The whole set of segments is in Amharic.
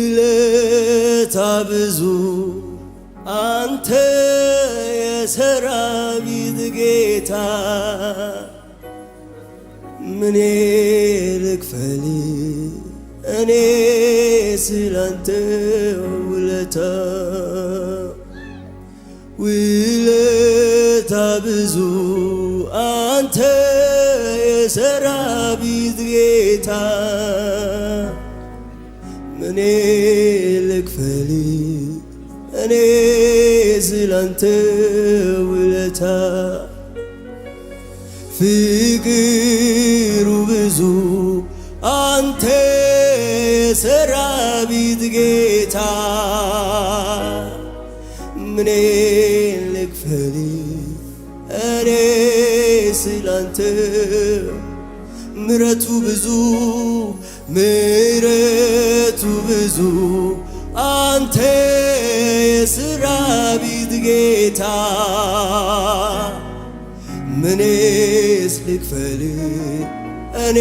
ውለታ ብዙ አንተ የሰራዊት ጌታ ምን ልክፈል እኔ ስላንተ ውለታ ውለታ ብዙ አንተ የሰራዊት ጌታ ምን ልክፈል እኔ ስላንተ ውለታ ፍቅሩ ብዙ አንተ የሰራዊት ጌታ ምን ልክፈል እኔ ስላንተ ምሕረቱ ብዙ ምሕረቱ ብዙ አንተ የሰራዊት ጌታ ምንስ ልክፈል እኔ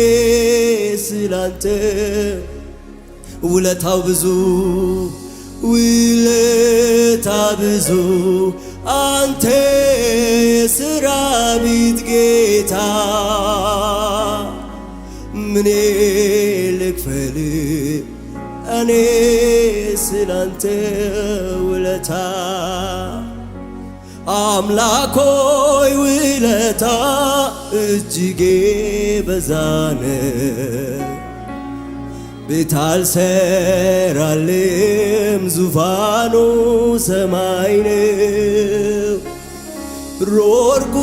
ስላንተ ውለታው ብዙ ውለታ ብዙ አንተ የሰራዊት ጌታ ምን ልክፈል እኔ ስላንተ ውለታ አምላክ ሆይ ውለታ እጅግ በዛነ ቤት አልሰራልም ዙፋኑ ሰማይ ነው ሮርጉ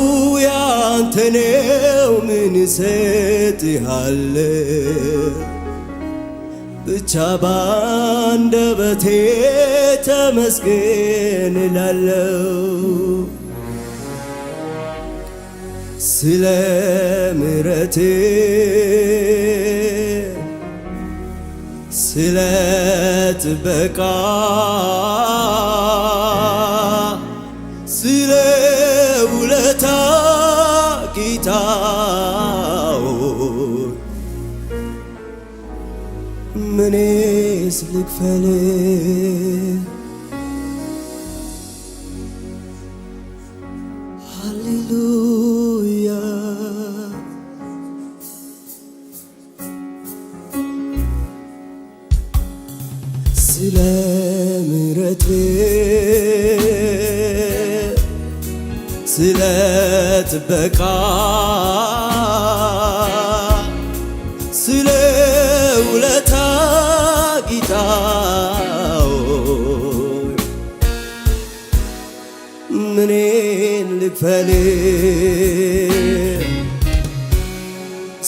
ያንተ ነው ምን እሰጥሃለሁ ብቻ ባንደበቴ ተመስገን እላለሁ ስለ ምሕረቴ ስለ ጥበቃ ስለ ውለታ ጌታ ምንስ ልክፈል ሃሌሉያ ስለ ምሕረቴ ስለ ጥበቃ ስለ ውለታ ጌታ ምንን ልክፈል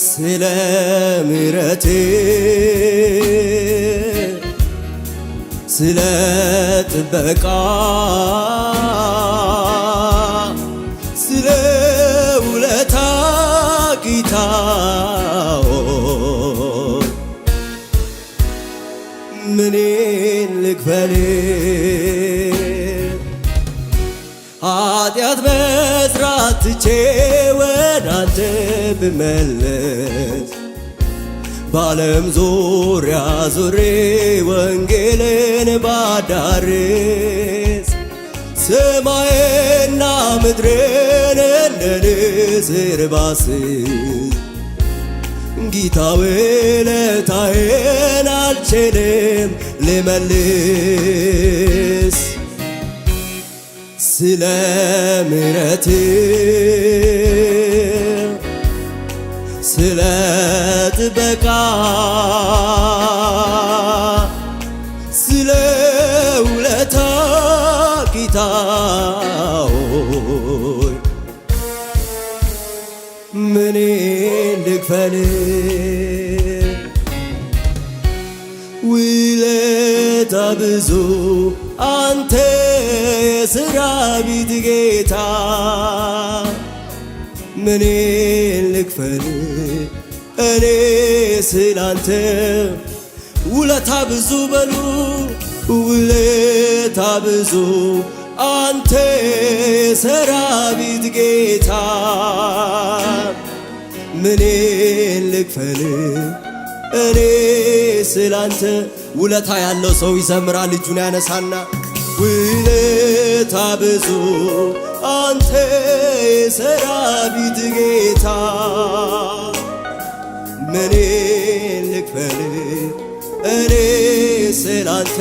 ስለ ምሕረቴ ስለ ጥበቃ ስለ ውለታ ጌታ ምንን ልክፈል ኃጢአት መስራት ትቼ ወደ አንተ ብመለስ በዓለም ዙሪያ ዙሬ ወንጌልን ባዳርስ ሰማይና ምድርን እንደ ንስር ባስስ ጌታ ውለታዬን አልችልም ልመልስ ስለ ምሕረት ስለ ጥበቃ ስለ ውለታ ጌታ ምን ልክፈል ውለታ ብዙ አንተ የሰራዊት ጌታ ምን ልክፈል እኔ ስላንተ ውለታ ብዙ በሉ ውለታ ብዙ አንተ የሰራዊት ጌታ ምን ልክፈል እኔ ስላንተ ውለታ ያለው ሰው ይዘምራል፣ እጁን ያነሳና ውለታ ብዙ አንተ የሰራዊት ጌታ ምን ልክፈል እኔ ስላንተ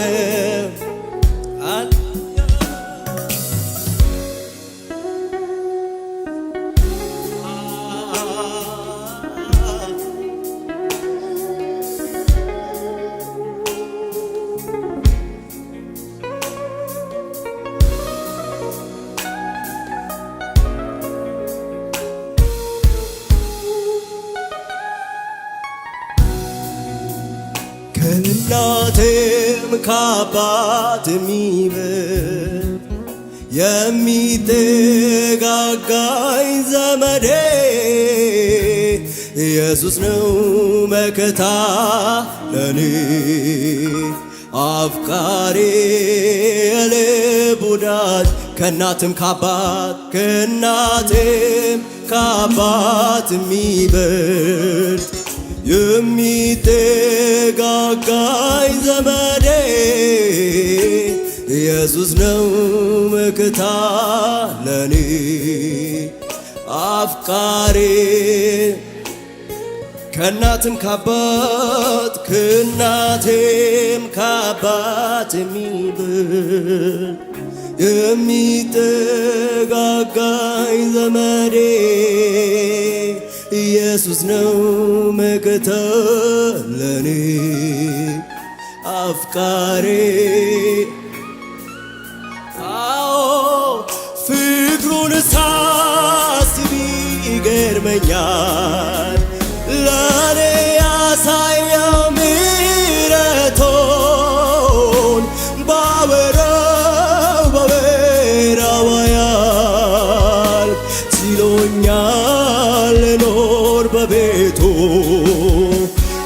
ከእናቴም ከአባቴም የሚበልጥ የሚጠጋጋኝ ዘመዴ ኢየሱስ ነው መከታ ለኔ አፍቃሪ የልብ ወዳጅ ከእናትም ከአባት የሚበልጥ የሚጠጋጋኝ ዘመዴ ኢየሱስ ነው መከታ ለኔ አፍቃሪ ከእናትም ከአባት የሚበልጥ የሚጠጋጋኝ ዘመዴ ኢየሱስ ነው መከታ ለኔ አፍቃሪ ፍቅሩን ሳስብ ይገርመኛል ለኔ ያሳየው ምሕረቱን ባወራው ያህል ችሎኛል ልኖር በቤቱ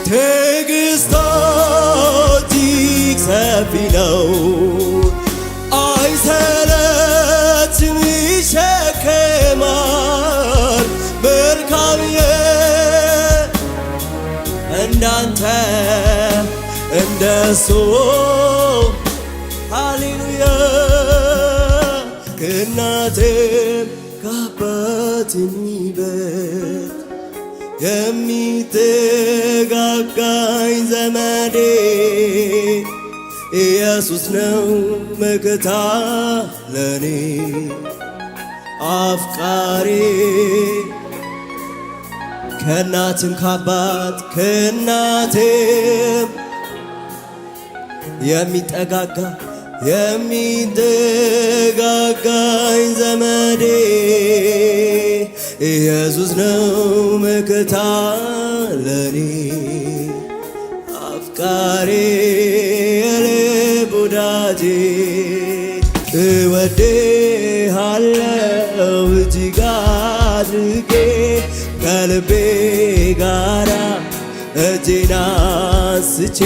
ትዕግሥቱ እጅግ ሰፊ ነው አይሰለችም ይሸከማል መልካም እንዳንተ እንደሱ ሃሌሉያ ከእናቴም ከአባቴም የሚበልጥ የሚጠጋጋኝ ዘመዴ ኢየሱስ ነው መከታ ለኔ አፍቃሪ ከእናትም ከእናቴም የሚጠጋጋኝ ዘመዴ ኢየሱስ ነው መከታ ለኔ አፍቃሪ የልብ ወዳጄ እወድሃለሁ እጅግ አድርጌ ከልቤ ጋራ እጄን አንስቼ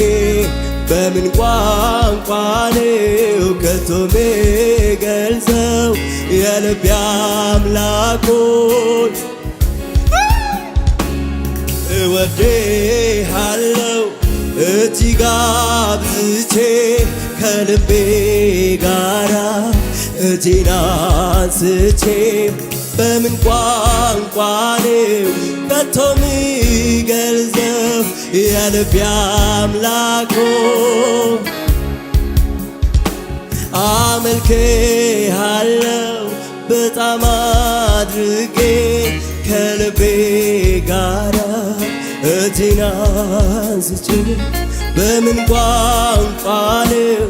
በምን ቋንቋ ነው ከቶ ምገልጸው የልቤ አምላኮን እወድሃለሁ እጅግ አብዝቼ ከልቤ ጋራ እጄን አንስቼ በምን ቋንቋ ነው ከቶ ምገልጸው የልቤ አምላክ አመልክሃለሁ በጣም አድርጌ ከልቤ ጋራ እጄን አንስቼ በምን ቋንቋ ነው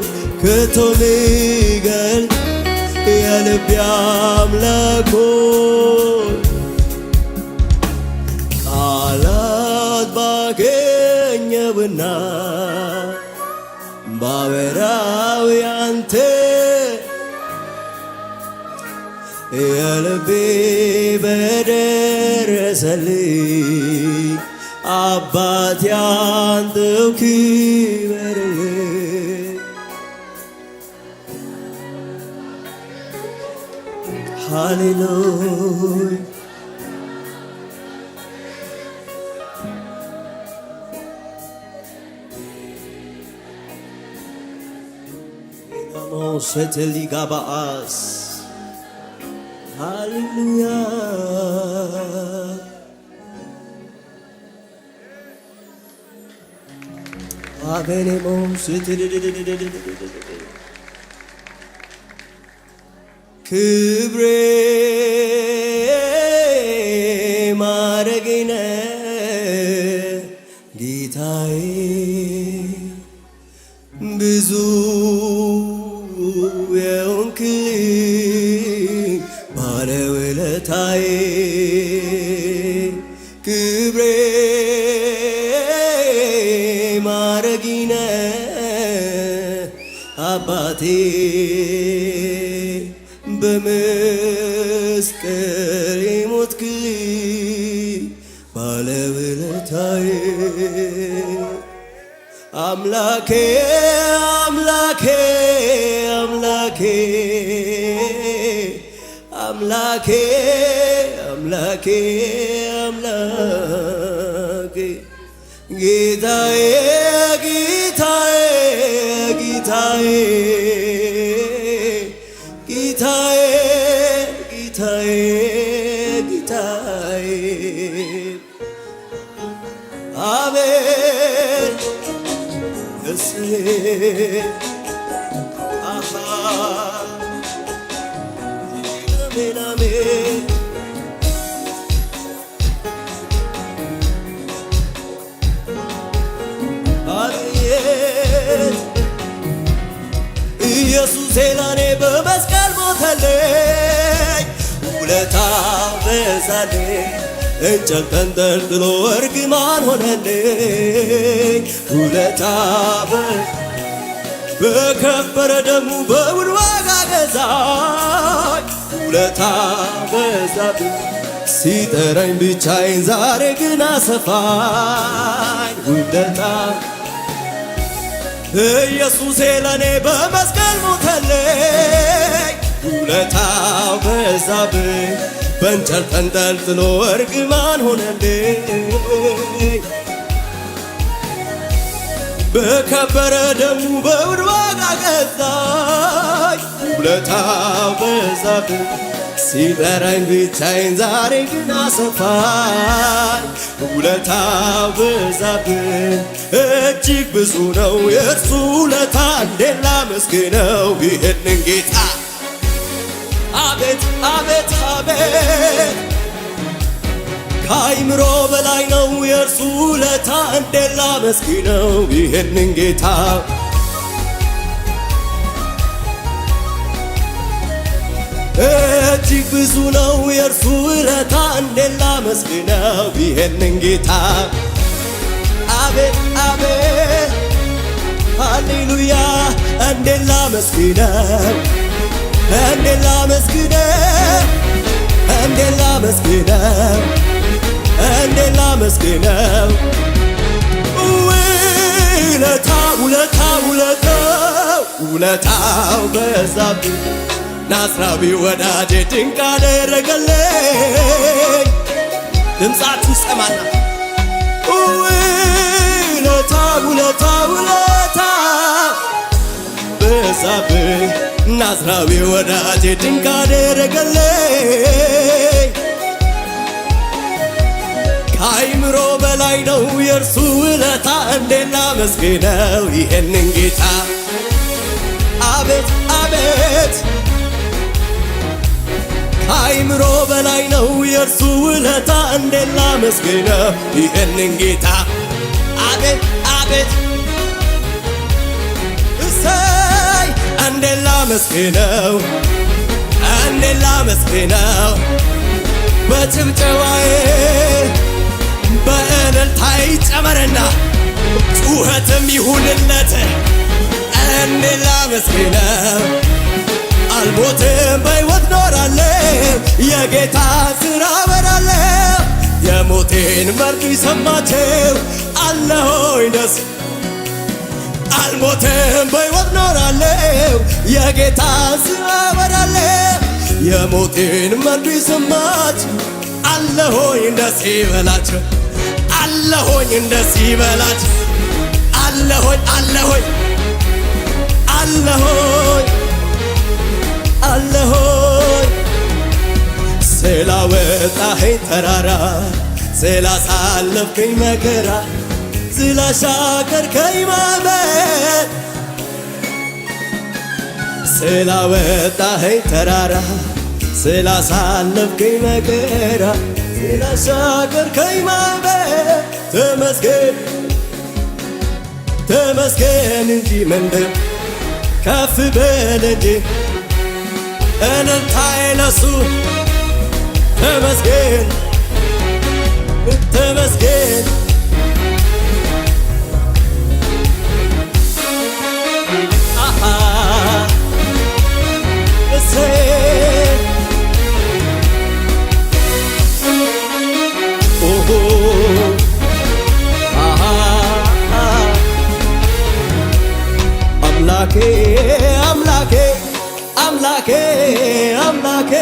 ከቶ ምገልጸው የልቤ አምላክ ቃላት ባገኘውና ባወራው ያንተ የልቤ በደረሰልኝ አባቴ አንተው ክበርልኝ ሃሌሉያ ሞሰተሊጋባአስ ሃሌሉያ አበኔ ሞሰተሊጋባአስ ክብሬ ማረጌነ ጌታዬ ብዙ የሆንክልኝ ባለውለታዬ ክብሬ ማረጌነ አባቴ በመስቀል የሞትክልኝ ባለውለታዬ አምላኬ አምላኬ አምላኬ አምላኬ አምላኬ አምላኬ ጌታዬ ጌታዬ ጌታዬ ጌታዬ ጌታዬ ጌታዬ አሜን አሃ አሜን አሜን አሜን ኢየሱስ ለኔ በመስቀል ሞተልኝ ውለታ በዛልኝ እንጨት ተንጠልጥሎ እርግማን ሆነልኝ ውለታ በከበረ ደሙ በውድ ዋጋ ገዛኝ ውለታ በዛብኝ ሲጠራኝ ብቻዬን ዛሬ ግን አሰፋኝ ውለታ ኢየሱሴ ለኔ በመስቀል ሞተልኝ ውለታው በዛብኝ በእንጨት ተንጠልጥሎ እርግማን ሆነልኝ በከበረ ደሙ በውድ ዋጋ ገዛኝ ውለታው በዛብኝ ሲጠራኝ ብቻዬን ዛሬ ግን አሰፋኝ ውለታው በዛብኝ እጅግ ብዙ ነው የእርሱ ውለታ እንዴት ላመስግነው ይህንን ጌታ አቤት አቤት አቤት ከአይምሮ በላይ ነው የእርሱ ውለታ እንዴት ላመስግነው ይህንን ጌታ እጅግ ብዙ ነው የእርሱ ውለታ እንዴት ላመስግነው ይህንን ጌታ አቤት አቤት ሃሌሉያ እንዴት ላመስግነው እንዴት ላመስግነው እንዴት ላመስግነው እንዴት ላመስግነው ውለታው በዛብኝ ናዝራዊ ወዳጄ ድንቅ አደረገልኝ ድምፃችሁ ሰማና ውለታ በዛብኝ ናዝራዊ ወዳጄ ድንቅ አደረገልኝ ከአይምሮ በላይ ነው የእርሱ ውለታ እንዴት ላመስግነው ይህንን ጌታ አቤት አቤት ከአይምሮ በላይ ነው የእርሱ ውለታ እንዴት ላመስግነው ይህንን ጌታ አቤት አቤት እሰይ እንዴት ላመስግነው እንዴት ላመስግነው በጭብጨባዬ በእልልታዬ ጨመረና ጩኸትም ይሁንለት እንዴት ላመስግነው አልሞትም በሕይወት ኖራለሁ የጌታ ሥራ በራለሁ የሞቴን መርዶ ይሰማቸው አለሆይ ደስ አልሞትም በሕይወት ኖራለሁ የጌታ ሥራ በራለሁ የሞቴን መርዶ ይሰማቸው አለሆይ ደስ ይበላቸው አለሆኝ ደስ ይበላቸው አለሆኝ አለሆኝ አለሆኝ ተራራ ስላሳለፍከኝ መከራ ስላሻገርከኝ ማዕበል ስላወጣኸኝ ተራራ ስላሳለፍከኝ መከራ ስላሻገርከኝ ማዕበል ተመስገን ተመስገን እንጂ ምንድን ከፍ በል እንጂ እልልታዬ ለሱ ተመስገን ተመስገን አምላኬ አምላኬ አምላኬ አምላኬ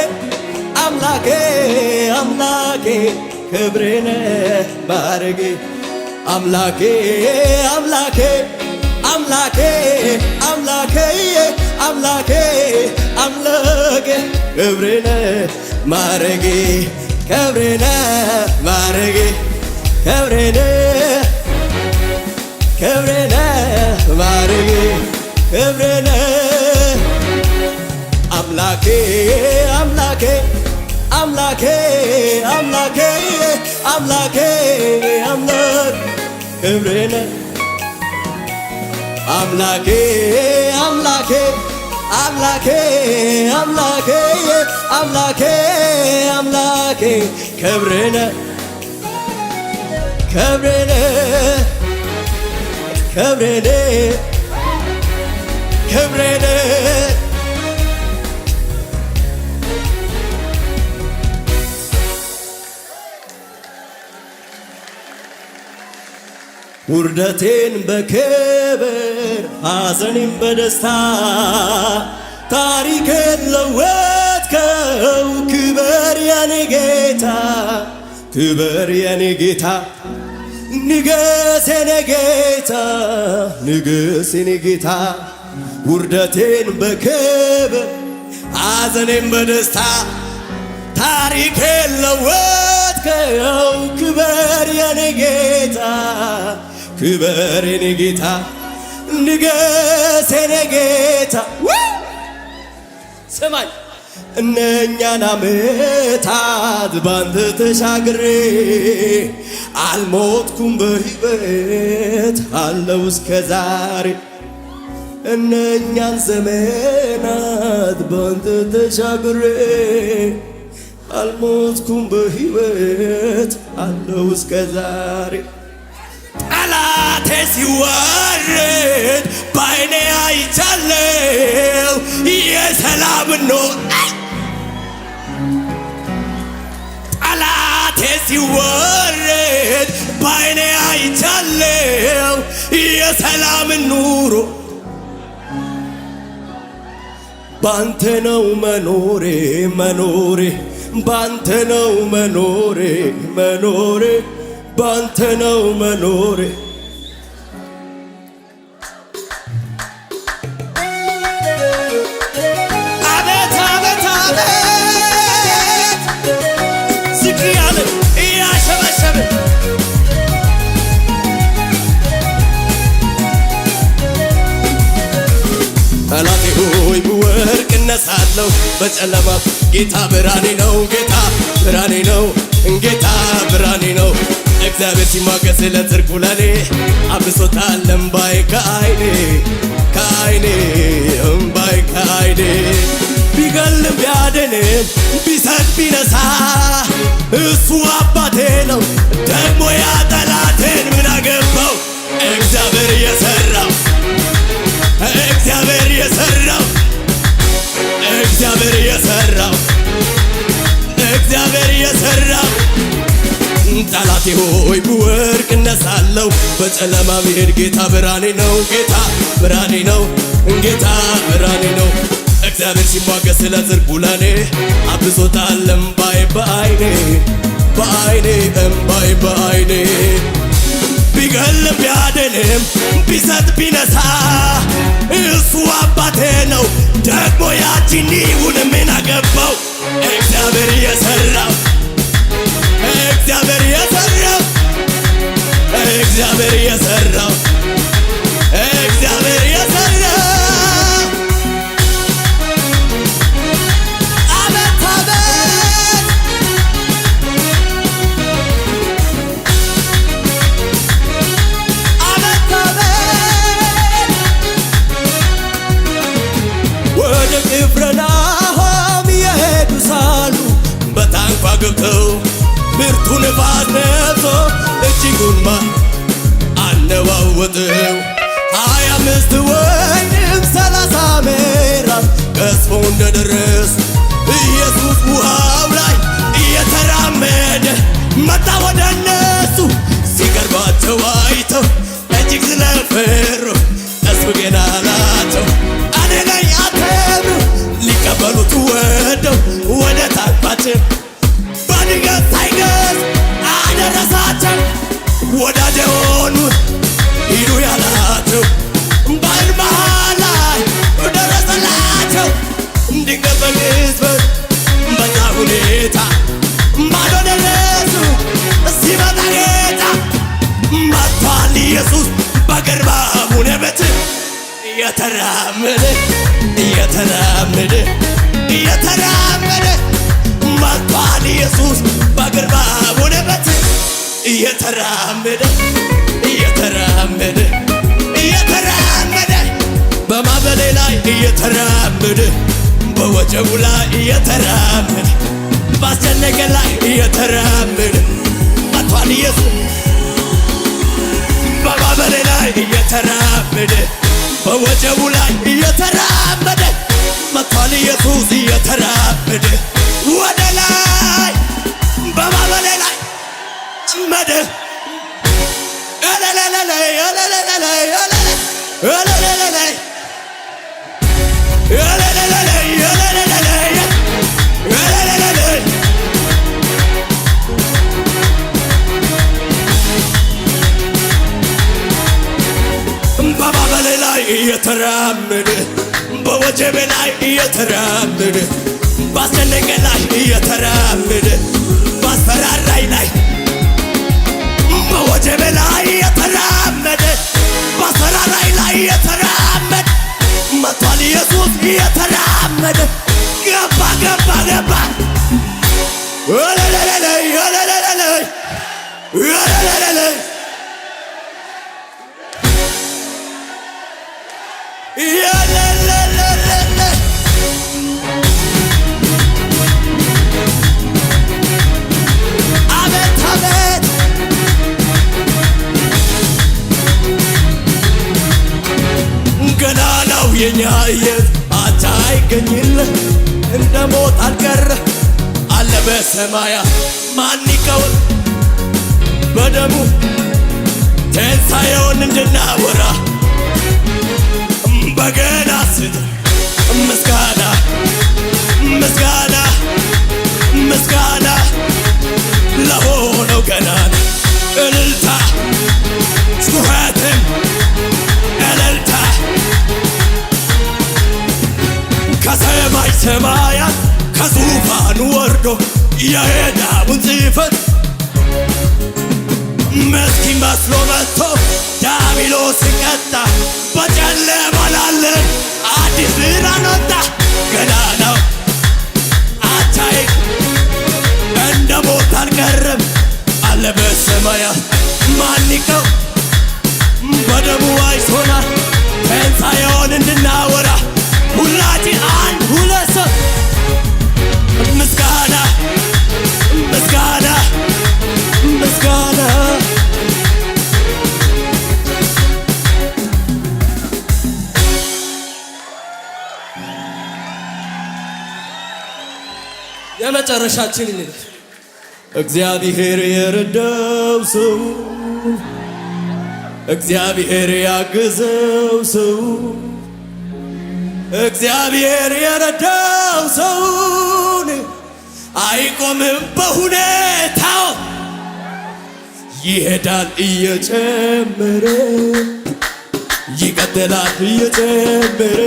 አምላኬ አምላኬ ክብሬነ ባረጌ አምላኬ አምላኬ አምላኬ አምላኬ አምላኬ አምላኬ ክብሬነ ማረጌ ክብሬነ ማረጌ ክብሬነ ክብሬነ ማረጌ ክብሬነ አምላኬ አምላኬ አምላኬ አምላኬ አምላኬ አምላክ ክብሬነ አምላኬ አምላኬ አምላኬ አምላኬ አምላኬ አምላኬ ክብሬነ ክብሬነ ክብሬነ ክብሬነ ውርደቴን በክብር ሐዘኔን በደስታ ታሪኬን ለወጥከው ክበር የኔ ጌታ ክበር የኔ ጌታ ንገስ የኔ ጌታ ንገስ የኔ ጌታ ውርደቴን በክብር ሐዘኔን በደስታ ታሪኬን ለወጥከው ክበር የኔ ጌታ ክበር የኔ ጌታ ንገስ የኔ ጌታ ስማኝ እነኛን ዓመታት ባንተ ተሻግሬ አልሞትኩም በሕይወት አለው እስከ ዛሬ እነኛን ዘመናት ባንተ ተሻግሬ አልሞትኩም በሕይወት አለው እስከ ዛሬ ጠላቴ ሲዋረድ በዓይኔ አይቻለው የሰላም ኖር ጠላቴ ሲዋረድ በዓይኔ አይቻለው የሰላም ኑሮ ባንተ ነው መኖሬ መኖሬ ባንተ ነው መኖሬ መኖሬ ባንተ ነው መኖሬ አቤት አቤት አቤት ዝቅ ያለ እያሸበሸበ ጠላቴ ሆይ ብወድቅ እነሳለሁ በጨለማ ጌታ ብርሃኔ ነው ጌታ ብርሃኔ ነው ጌታ ብርሃኔ ነው እግዚአብሔር ሲሟገስ ለጽድቁ ለኔ አብሶታል እምባዬ ከዓይኔ ከዓይኔ እምባዬ ከዓይኔ ቢገልም ቢያድንም ቢሰጥ ቢነሳ እሱ አባቴ ነው ደግሞ ያ ጠላቴን ምን አገባው እግዚአብሔር የሠራው እግዚአብሔር የሠራው እግዚአብሔር የሠራው እግዚአብሔር የሠራው ጠላቴ ሆይ ብወድቅ እነሳለሁ በጨለማ ብሄድ ጌታ ብርሃኔ ነው ጌታ ብርሃኔ ነው ጌታ ብርሃኔ ነው እግዚአብሔር ሲሟገስ ለጽድቁ ለኔ አብሶታል እምባዬ በዓይኔ በዓይኔ እምባዬ በዓይኔ ቢገልም ቢያድንም ቢሰጥ ቢነሳ እሱ አባቴ ነው ደግሞ ያቺን ይሁን ምን አገባው እግዚአብሔር የሠራው ተለወጠው 25 ወይንም 30 ምዕራፍ ቀስፎ እንደደረሱ ኢየሱስ ውሃው ላይ እየተራመደ መጣ ወደ እነሱ። ሲቀርባቸው አይተው እጅግ ስለፈሩ እሱ ግን አላቸው እኔ ነኝ አትፍሩ። ሊቀበሉት ወደው ወደ ታንኳቸው በድንገት ሳይገዝ አደረሳቸው። ወዳጅ የሆኑት ሂዱ ያላቸው ባህር መሃል ላይ ደረሰላቸው። ድንገት በቅጽበት በዛ ሁኔታ ማዶ ደረሱ። ሲመጣ ጌታ መጥቷል ኢየሱስ በግርማው ቤት እየተራመደ እየተራመደ እየተራመደ መጥቷል ኢየሱስ በግርማው ቤት እየተራመደ እየተራመደ እየተራመደ በማዕበሌ ላይ እየተራመደ በወጀቡ ላይ እየተራመደ ባስጨነቀ ላይ እየተራመደ መጥቷል ኢየሱስ በማዕበሌ ላይ እየተራመደ በወጀቡ ላይ እየተራመደ መጥቷል ኢየሱስ እየተራመደ ወደ ላይ በማዕበሌ ላይ መደ በማዕበሌ ላይ እየተራመደ በወጀቤ ላይ እየተራመደ ባስጨነቀ ላይ እየተራመደ ባስፈራራይ ላይ በወጀቤ ላይ እየተራመደ ባስፈራራይ ላይ እየተራመደ መጥቷል ኢየሱስ እየተራመደ ገባ ገባ ገባ አቤት አቤት ገና ነው የኛ ኢየሱስ አቻ አይገኝለት እንደ ሞት አልቀረ አለ በሰማያት ማን ይቀውል በደሙ ትንሣኤውን እንድናወራ በገና ስጥ ምስጋና ምስጋና ምስጋና ለሆነው ገናና እልልታ ጩኸትም እልልታ ከሰማይ ሰማያት ከዙፋኑ ወርዶ የዕዳውን ጽሕፈት ምስኪን መስሎ መጥቶ ዲያብሎስን ቀጣ። በጨለማ ላለን አዲስ ብርሃን ወጣ። ገናናው አቻዬ እንደ ሞት አልቀረም አለ በሰማያት ማን ይቀው በደሙ አይቶናል ትንሣኤውን እንድናወራ ሁላችን አንድ ሁለት ሰው ምስጋና ምስጋና ምስጋና የመጨረሻችን እግዚአብሔር የረዳው ሰው እግዚአብሔር ያገዘው ሰው እግዚአብሔር የረዳው ሰውን አይቆምም በሁኔታው ይሄዳል እየጨመረ ይቀጥላል እየጨመረ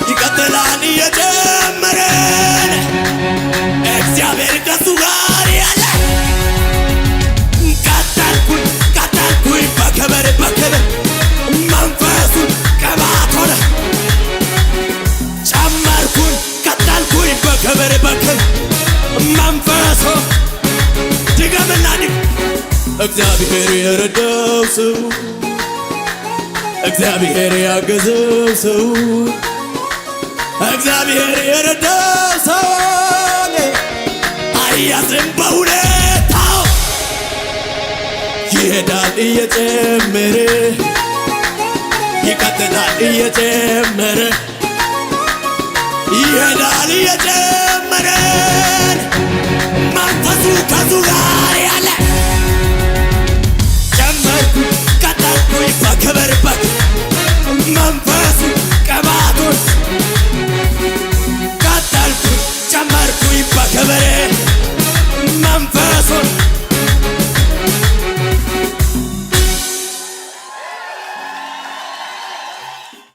ይቀጥላል እየጨመረ እግዚአብሔር ከሱ ጋር ያለ ቀጠልኩኝ ቀጠልኩኝ በክብር በክብር መንፈሱን ቅባት ሆነ ጨመርኩኝ ቀጠልኩኝ በክብር በክብር መንፈሱ ድገምና እግዚአብሔር የረዳው ሰው እግዚአብሔር ያገዘው ሰው እግዚአብሔር የረዳው ሰው አያዝም በሁኔታው ይሄዳል እየጨመረ ይቀጥላል እየጨመረ ይሄዳል እየጨመረ መንፈሱ ከሱ ጋር ያለ ጨመርኩ ቀጠልኩኝ በክብር መንፈሱ ቅባቱን